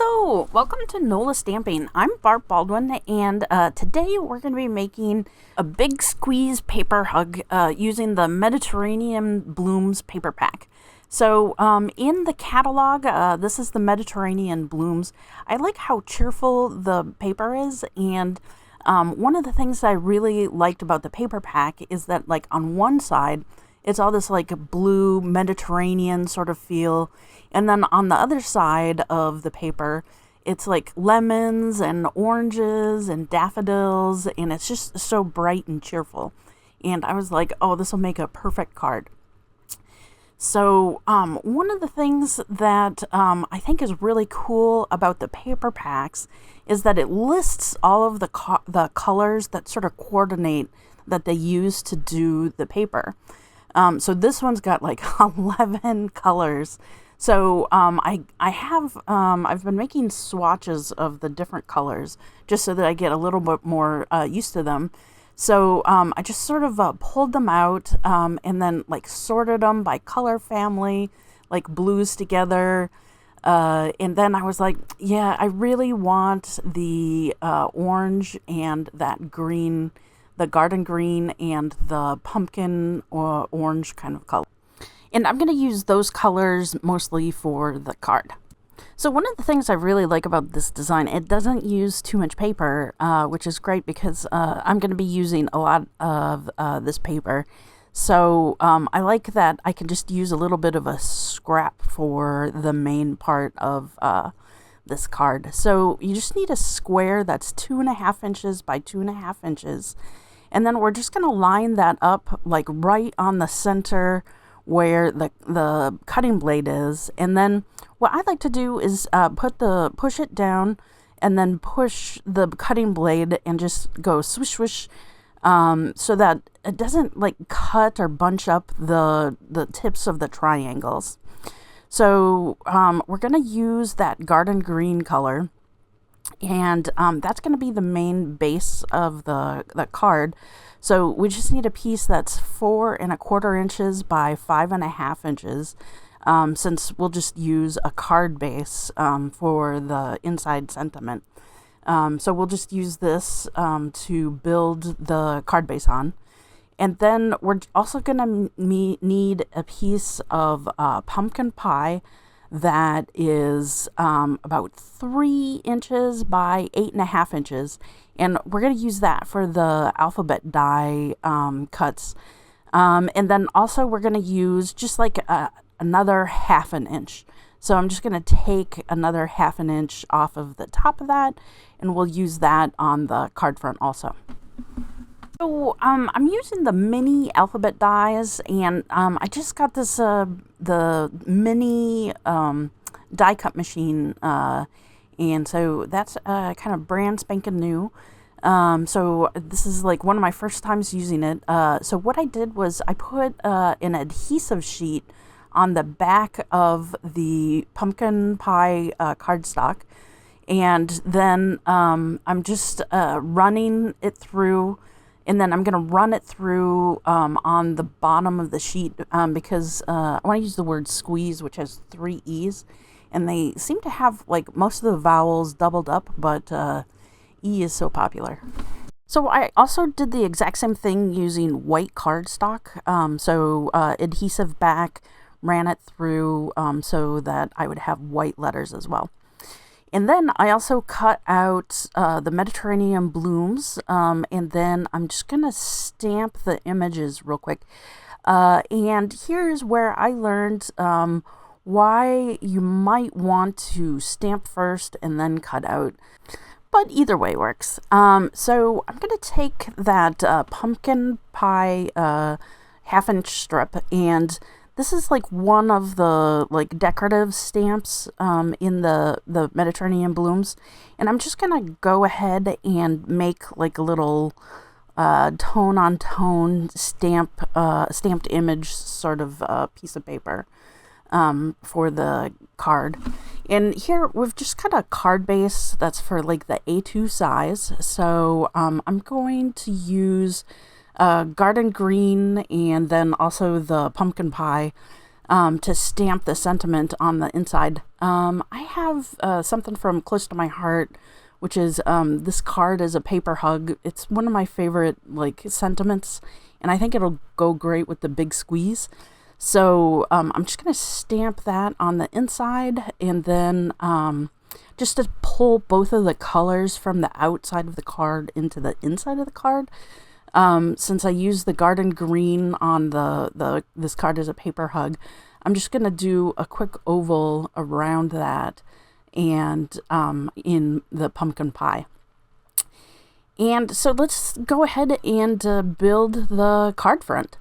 Hello, welcome to NOLA Stamping. I'm Barb Baldwin, and today we're going to be making a big squeeze paper hug using the Mediterranean Blooms paper pack. So in the catalog, this is the Mediterranean Blooms. I like how cheerful the paper is, and one of the things I really liked about the paper pack is that, like, on one side, it's all this like blue Mediterranean sort of feel. And then on the other side of the paper, it's like lemons and oranges and daffodils. And it's just so bright and cheerful. And I was like, oh, this will make a perfect card. So one of the things that I think is really cool about the paper packs is that it lists all of the colors that sort of coordinate that they use to do the paper. So this one's got like 11 colors. So I've been making swatches of the different colors just so that I get a little bit more used to them. So I just sort of pulled them out and then like sorted them by color family, like blues together. And then I was like, yeah, I really want the orange and that green, the garden green and the pumpkin or orange kind of color. And I'm going to use those colors mostly for the card. So one of the things I really like about this design, it doesn't use too much paper, which is great because I'm going to be using a lot of this paper. So I like that I can just use a little bit of a scrap for the main part of this card. So you just need a square that's 2.5 inches by 2.5 inches. And then we're just going to line that up like right on the center where the cutting blade is. And then what I like to do is push it down and then push the cutting blade and just go swish swish so that it doesn't like cut or bunch up the tips of the triangles. So we're going to use that garden green color. And that's going to be the main base of the card. So we just need a piece that's 4.25 inches by 5.5 inches, since we'll just use a card base for the inside sentiment. So we'll just use this to build the card base on. And then we're also going to need a piece of pumpkin pie that is about 3 inches by 8.5 inches. And we're going to use that for the alphabet die cuts. And then also we're going to use just like another 1/2 inch. So I'm just going to take another 1/2 inch off of the top of that, and we'll use that on the card front also. So I'm using the mini alphabet dies, and I just got this the mini die cut machine, and so that's kind of brand spanking new. So this is like one of my first times using it. So what I did was I put an adhesive sheet on the back of the pumpkin pie cardstock, and then I'm just running it through. And then I'm going to run it through on the bottom of the sheet because I want to use the word squeeze, which has 3 E's. And they seem to have like most of the vowels doubled up, but E is so popular. So I also did the exact same thing using white cardstock. So adhesive back, ran it through so that I would have white letters as well. And then I also cut out the Mediterranean Blooms, and then I'm just going to stamp the images real quick. And here's where I learned why you might want to stamp first and then cut out. But either way works. So I'm going to take that pumpkin pie 1/2 inch strip, and this is like one of the like decorative stamps in the Mediterranean Blooms. And I'm just going to go ahead and make like a little tone on tone stamped image sort of piece of paper for the card. And here we've just got a card base that's for like the A2 size. So I'm going to use garden green and then also the pumpkin pie to stamp the sentiment on the inside. I have something from close to my heart, which is this card is a paper hug. It's one of my favorite sentiments, and I think it'll go great with the big squeeze. So I'm just going to stamp that on the inside, and then just to pull both of the colors from the outside of the card into the inside of the card. Since I use the garden green on this card as a paper hug, I'm just going to do a quick oval around that and in the pumpkin pie. And so let's go ahead and build the card front.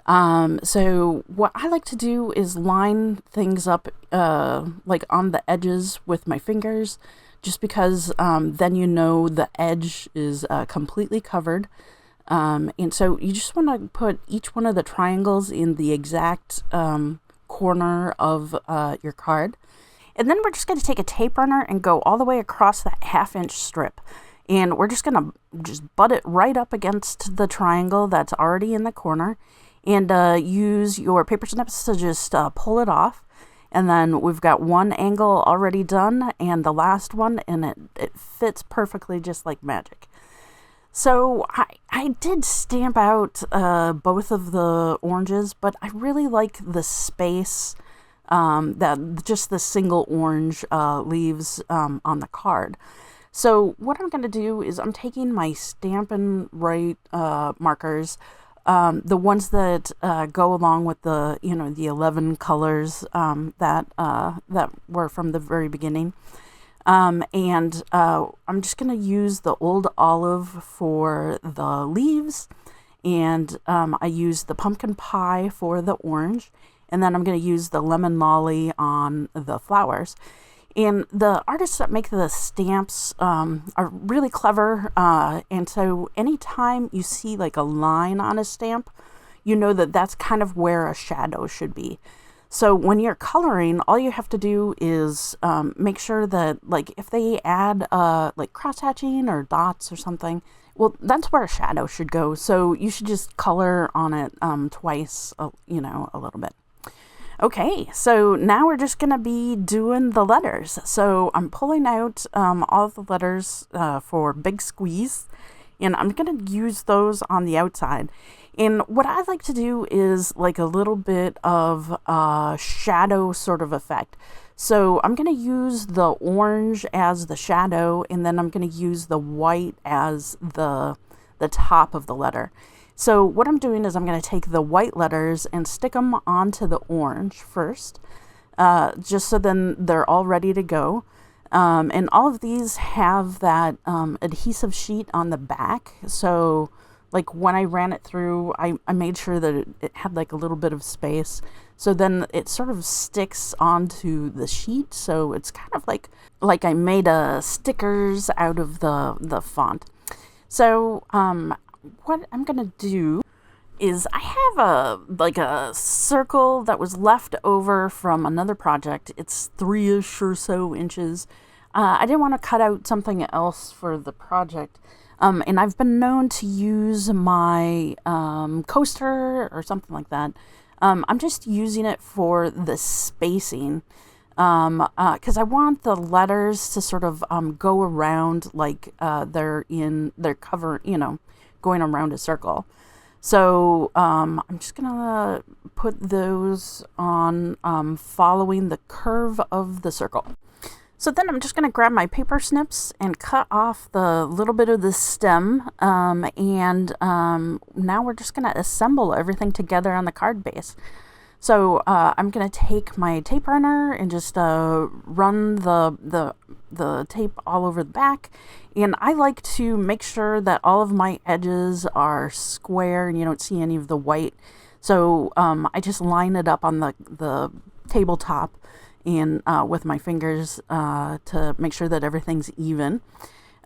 So what I like to do is line things up on the edges with my fingers, just because then you know the edge is completely covered. And so you just want to put each one of the triangles in the exact corner of your card. And then we're just going to take a tape runner and go all the way across that 1/2-inch strip. And we're just going to butt it right up against the triangle that's already in the corner. And use your paper snips to just pull it off. And then we've got one angle already done and the last one, and it fits perfectly just like magic. So I did stamp out both of the oranges, but I really like the space that just the single orange leaves on the card. So what I'm going to do is I'm taking my Stampin' Right markers, the ones that go along with the 11 colors that were from the very beginning. And I'm just going to use the Old Olive for the leaves, and I use the pumpkin pie for the orange, and then I'm going to use the lemon lolly on the flowers. And the artists that make the stamps are really clever, and so anytime you see a line on a stamp, you know that that's kind of where a shadow should be. So when you're coloring, all you have to do is make sure that, if they add cross-hatching or dots or something, well, that's where a shadow should go. So you should just color on it twice, a little bit. Okay, so now we're just going to be doing the letters. So I'm pulling out all the letters for Big Squeeze, and I'm going to use those on the outside. And what I like to do is a little bit of shadow sort of effect. So I'm going to use the orange as the shadow, and then I'm going to use the white as the top of the letter. So what I'm doing is I'm going to take the white letters and stick them onto the orange first, just so then they're all ready to go. And all of these have that adhesive sheet on the back. So when I ran it through, I made sure that it had a little bit of space. So then it sort of sticks onto the sheet. So it's kind of like I made stickers out of the font. So what I'm going to do is I have a circle that was left over from another project. It's 3-ish or so inches. I didn't want to cut out something else for the project. And I've been known to use my coaster or something like that. I'm just using it for the spacing because I want the letters to sort of go around they're cover, going around a circle. So I'm just gonna put those on following the curve of the circle. So then I'm just going to grab my paper snips and cut off the little bit of the stem, and now we're just going to assemble everything together on the card base. So I'm going to take my tape runner and just run the tape all over the back, and I like to make sure that all of my edges are square and you don't see any of the white. So I just line it up on the tabletop and with my fingers to make sure that everything's even.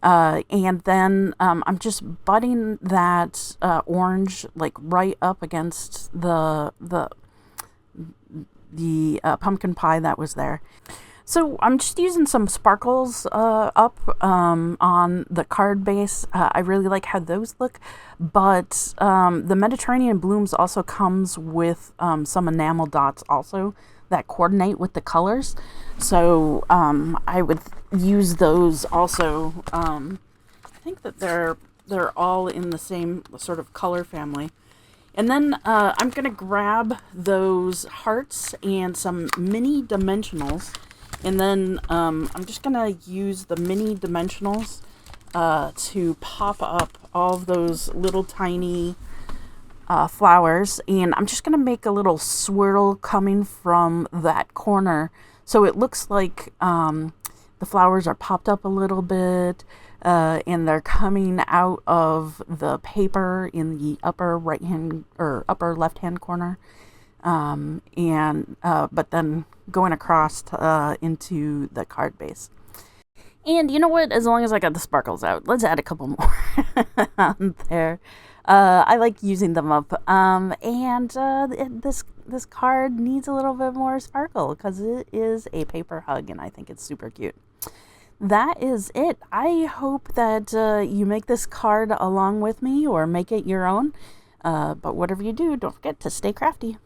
And then I'm just butting that orange right up against the pumpkin pie that was there. So I'm just using some sparkles up on the card base. I really like how those look, but the Mediterranean blooms also comes with some enamel dots also that coordinate with the colors. So I would use those also. I think that they're all in the same sort of color family. And then I'm going to grab those hearts and some mini dimensionals. And then I'm just going to use the mini dimensionals to pop up all of those little tiny flowers. And I'm just going to make a little swirl coming from that corner. So it looks like the flowers are popped up a little bit. And they're coming out of the paper in the upper right hand or upper left hand corner. But then going across into the card base. And you know what? As long as I got the sparkles out, let's add a couple more on there. I like using them up. This card needs a little bit more sparkle because it is a paper hug, and I think it's super cute. That is it. I hope that you make this card along with me or make it your own. But whatever you do, don't forget to stay crafty.